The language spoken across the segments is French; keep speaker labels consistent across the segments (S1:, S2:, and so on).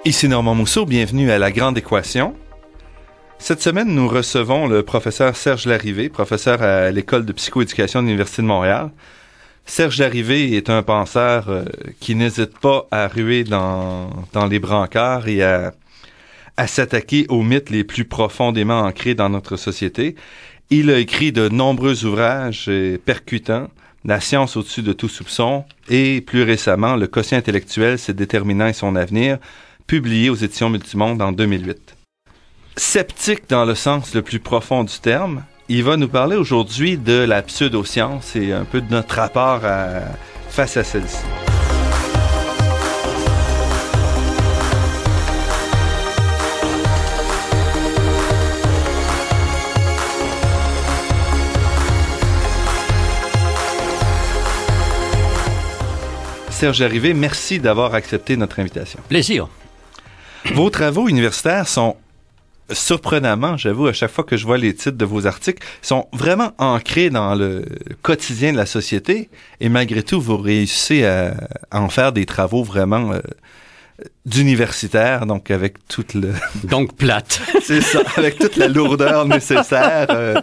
S1: Ici Normand Mousseau, bienvenue à La Grande Équation. Cette semaine, nous recevons le professeur Serge Larrivé, professeur à l'École de psychoéducation de l'Université de Montréal. Serge Larrivé est un penseur qui n'hésite pas à ruer dans les brancards et à s'attaquer aux mythes les plus profondément ancrés dans notre société. Il a écrit de nombreux ouvrages percutants, La science au-dessus de tout soupçon et, plus récemment, Le quotient intellectuel, ses déterminants et son avenir, publié aux éditions Multimonde en 2008. Sceptique dans le sens le plus profond du terme, il va nous parler aujourd'hui de la pseudoscience et un peu de notre rapport face à celle-ci. Serge Larrivé, merci d'avoir accepté notre invitation.
S2: Plaisir.
S1: Vos travaux universitaires sont surprenamment, j'avoue, à chaque fois que je vois les titres de vos articles, sont vraiment ancrés dans le quotidien de la société et malgré tout, vous réussissez à en faire des travaux vraiment d'universitaires, donc avec toute le...
S2: Donc plate.
S1: C'est ça, avec toute la lourdeur nécessaire,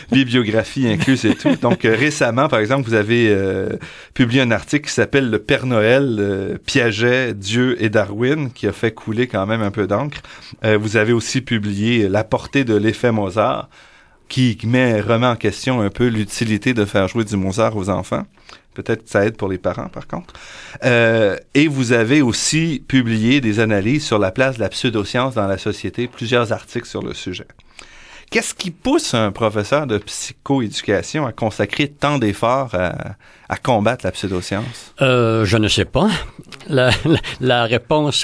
S1: bibliographie incluse et tout. Donc récemment, par exemple, vous avez publié un article qui s'appelle « Le Père Noël, Piaget, Dieu et Darwin » qui a fait couler quand même un peu d'encre. Vous avez aussi publié « La portée de l'effet Mozart » qui remet en question un peu l'utilité de faire jouer du Mozart aux enfants. Peut-être que ça aide pour les parents, par contre. Et vous avez aussi publié des analyses sur la place de la pseudoscience dans la société, plusieurs articles sur le sujet. Qu'est-ce qui pousse un professeur de psychoéducation à consacrer tant d'efforts à combattre la pseudoscience? Je
S2: ne sais pas. La réponse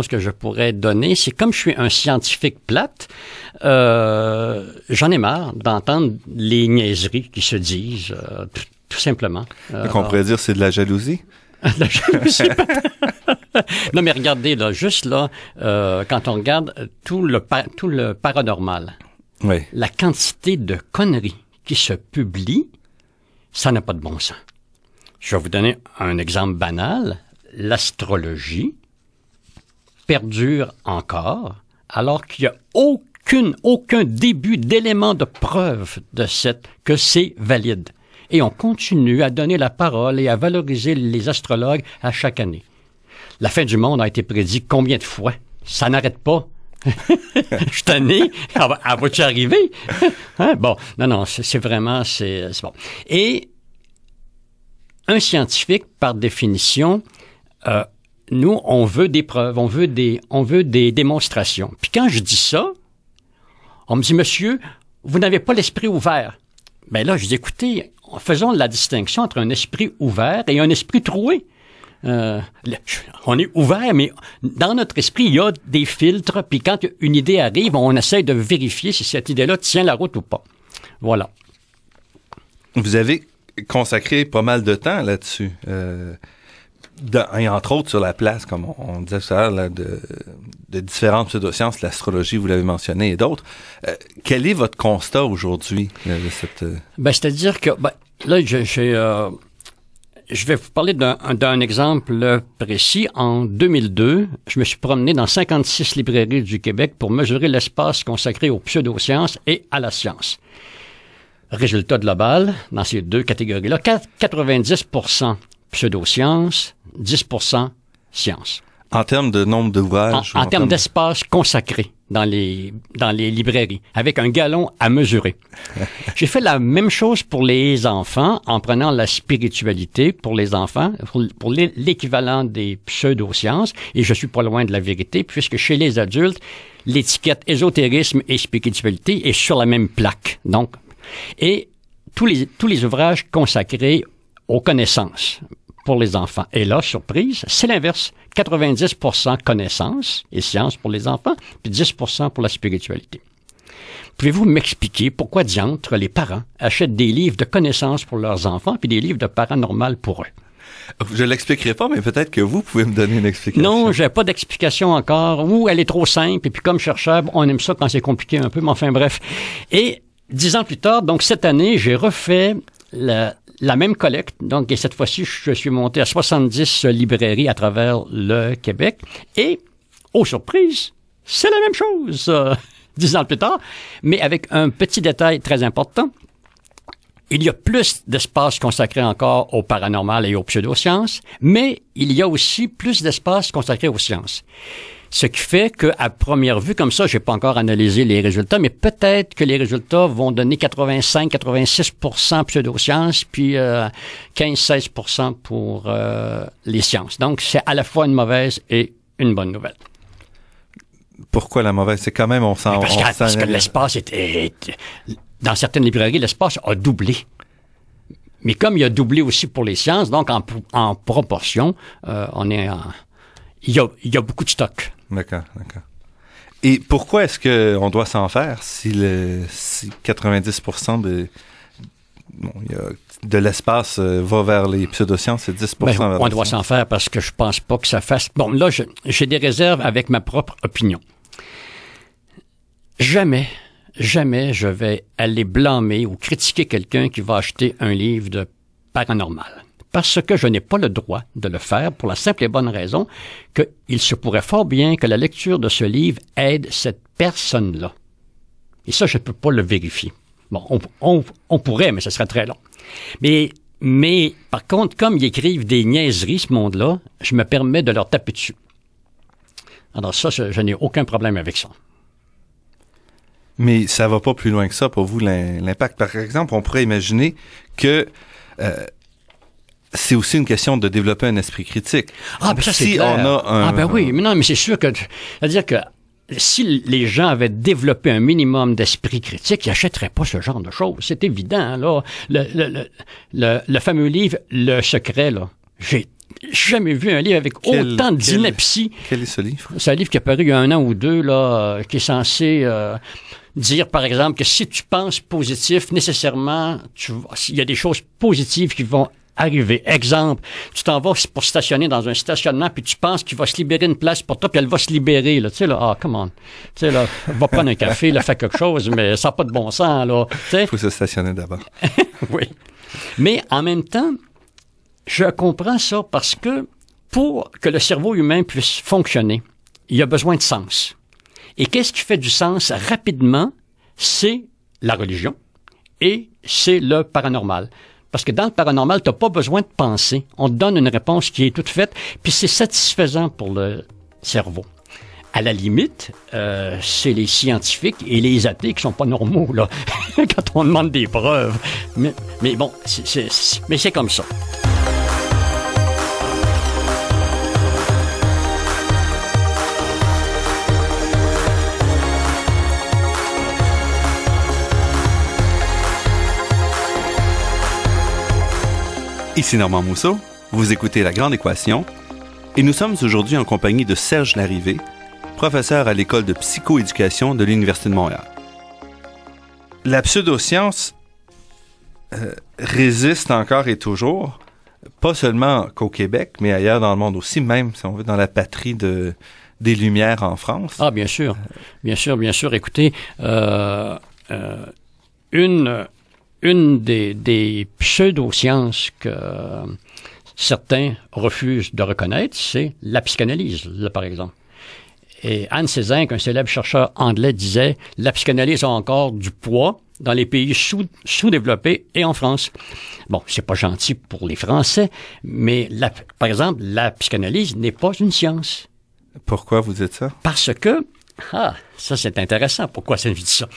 S2: que je pourrais donner, c'est comme je suis un scientifique plate, j'en ai marre d'entendre les niaiseries qui se disent, tout simplement.
S1: Donc on pourrait dire c'est de la jalousie?
S2: La jalousie. Non, mais regardez, là, juste là, quand on regarde tout le paranormal,
S1: oui.
S2: La quantité de conneries qui se publient, ça n'a pas de bon sens. Je vais vous donner un exemple banal. L'astrologie perdure encore, alors qu'il n'y a aucun début d'élément de preuve que c'est valide. Et on continue à donner la parole et à valoriser les astrologues à chaque année. La fin du monde a été prédite combien de fois? Ça n'arrête pas. Je suis tanné. Elle va-tu arriver? Hein? Bon, non, c'est vraiment bon. Et un scientifique, par définition, nous, on veut des preuves, on veut des démonstrations. Puis quand je dis ça, on me dit, monsieur, vous n'avez pas l'esprit ouvert. Ben là, je dis, écoutez, faisons la distinction entre un esprit ouvert et un esprit troué. On est ouvert, mais dans notre esprit, il y a des filtres, puis quand une idée arrive, on essaie de vérifier si cette idée-là tient la route ou pas. Voilà.
S1: Vous avez consacré pas mal de temps là-dessus. Et entre autres sur la place, comme on disait tout à l'heure, de différentes pseudosciences, l'astrologie, vous l'avez mentionné, et d'autres. Quel est votre constat aujourd'hui de cette...
S2: c'est-à-dire que, là, je vais vous parler d'un exemple précis. En 2002, je me suis promené dans 56 librairies du Québec pour mesurer l'espace consacré aux pseudosciences et à la science. Résultat global, dans ces deux catégories-là, 90% pseudosciences, 10% sciences.
S1: En termes de nombre d'ouvrages?
S2: En termes d'espace consacré dans les librairies, avec un galon à mesurer. J'ai fait la même chose pour les enfants, en prenant la spiritualité pour les enfants, pour l'équivalent des pseudosciences, et je suis pas loin de la vérité, puisque chez les adultes, l'étiquette ésotérisme et spiritualité est sur la même plaque. Donc, et tous les ouvrages consacrés aux connaissances pour les enfants. Et là, surprise, c'est l'inverse. 90% connaissances et sciences pour les enfants, puis 10% pour la spiritualité. Pouvez-vous m'expliquer pourquoi diantre les parents achètent des livres de connaissances pour leurs enfants puis des livres de paranormal pour eux?
S1: Je l'expliquerai pas, mais peut-être que vous pouvez me donner une explication.
S2: Non, j'ai pas d'explication encore. Ou elle est trop simple, et puis comme chercheur, on aime ça quand c'est compliqué un peu, mais enfin bref. Et 10 ans plus tard, donc cette année, j'ai refait la même collecte. Donc, et cette fois-ci, je suis monté à 70 librairies à travers le Québec. Et, aux surprises, c'est la même chose, 10 ans plus tard, mais avec un petit détail très important. Il y a plus d'espace consacré encore au paranormal et aux pseudosciences, mais il y a aussi plus d'espace consacré aux sciences. Ce qui fait qu'à première vue, comme ça, j'ai pas encore analysé les résultats, mais peut-être que les résultats vont donner 85-86% pseudosciences, puis 15-16% pour les sciences. Donc, c'est à la fois une mauvaise et une bonne nouvelle.
S1: Pourquoi la mauvaise? C'est quand même,
S2: Parce que l'espace dans certaines librairies, l'espace a doublé. Mais comme il a doublé aussi pour les sciences, donc en proportion, il y a beaucoup de stock.
S1: D'accord. Et pourquoi est-ce qu'on doit s'en faire si 90% de l'espace va vers les pseudosciences et 10% vers
S2: on doit s'en faire parce que je pense pas que ça fasse... Bon, là, j'ai des réserves avec ma propre opinion. Jamais je vais aller blâmer ou critiquer quelqu'un qui va acheter un livre de paranormal. Parce que je n'ai pas le droit de le faire pour la simple et bonne raison qu'il se pourrait fort bien que la lecture de ce livre aide cette personne-là. Et ça, je ne peux pas le vérifier. Bon, on pourrait, mais ce serait très long. Mais par contre, comme ils écrivent des niaiseries, ce monde-là, je me permets de leur taper dessus. Alors ça, je n'ai aucun problème avec ça.
S1: Mais ça va pas plus loin que ça pour vous, l'impact. Par exemple, on pourrait imaginer que c'est aussi une question de développer un esprit critique.
S2: Ah, ben ça, c'est clair. Oui, mais non, mais c'est sûr que... C'est-à-dire que si les gens avaient développé un minimum d'esprit critique, ils n'achèteraient pas ce genre de choses. C'est évident, là. Le fameux livre « Le secret », là, j'ai jamais vu un livre avec autant d'ineptie.
S1: Quel est ce livre?
S2: C'est un livre qui est paru il y a 1 an ou 2, là, qui est censé dire, par exemple, que si tu penses positif, nécessairement, il y a des choses positives qui vont arriver. Exemple, tu t'en vas pour stationner dans un stationnement, puis tu penses qu'il va se libérer une place pour toi, puis elle va se libérer, là. Tu sais, là, come on. Tu sais, là, va prendre un café, là, fais quelque chose, mais ça n'a pas de bon sens, là. Tu sais.
S1: Il faut se stationner d'abord.
S2: Oui. Mais en même temps, je comprends ça parce que pour que le cerveau humain puisse fonctionner, il a besoin de sens. Et qu'est-ce qui fait du sens rapidement? C'est la religion et c'est le paranormal. Parce que dans le paranormal, tu n'as pas besoin de penser. On te donne une réponse qui est toute faite, puis c'est satisfaisant pour le cerveau. À la limite, c'est les scientifiques et les athées qui sont pas normaux, là, quand on demande des preuves. Mais bon, mais c'est comme ça.
S1: Ici Normand Mousseau, vous écoutez La Grande Équation, et nous sommes aujourd'hui en compagnie de Serge Larrivé, professeur à l'École de psychoéducation de l'Université de Montréal. La pseudoscience résiste encore et toujours, pas seulement qu'au Québec, mais ailleurs dans le monde aussi, même, si on veut, dans la patrie des Lumières en France.
S2: Ah, bien sûr. Bien sûr. Écoutez, une des pseudosciences que certains refusent de reconnaître, c'est la psychanalyse, là, par exemple. Et Anne Sézinck, un célèbre chercheur anglais, disait « La psychanalyse a encore du poids dans les pays sous-développés et en France. » Bon, c'est pas gentil pour les Français, mais par exemple, la psychanalyse n'est pas une science.
S1: Pourquoi vous dites ça?
S2: Parce que... Ah, ça c'est intéressant. Pourquoi ça me dit ça?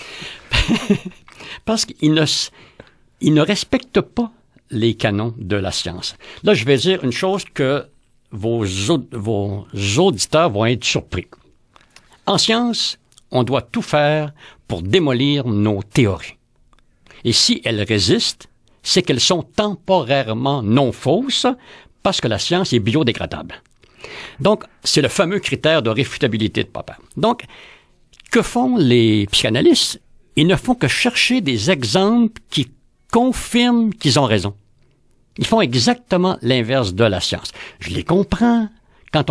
S2: Parce qu'il ne respecte pas les canons de la science. Là, je vais dire une chose que vos auditeurs vont être surpris. En science, on doit tout faire pour démolir nos théories. Et si elles résistent, c'est qu'elles sont temporairement non fausses parce que la science est biodégradable. Donc, c'est le fameux critère de réfutabilité de Popper. Donc, que font les psychanalystes? Ils ne font que chercher des exemples qui confirment qu'ils ont raison. Ils font exactement l'inverse de la science. Je les comprends. Quand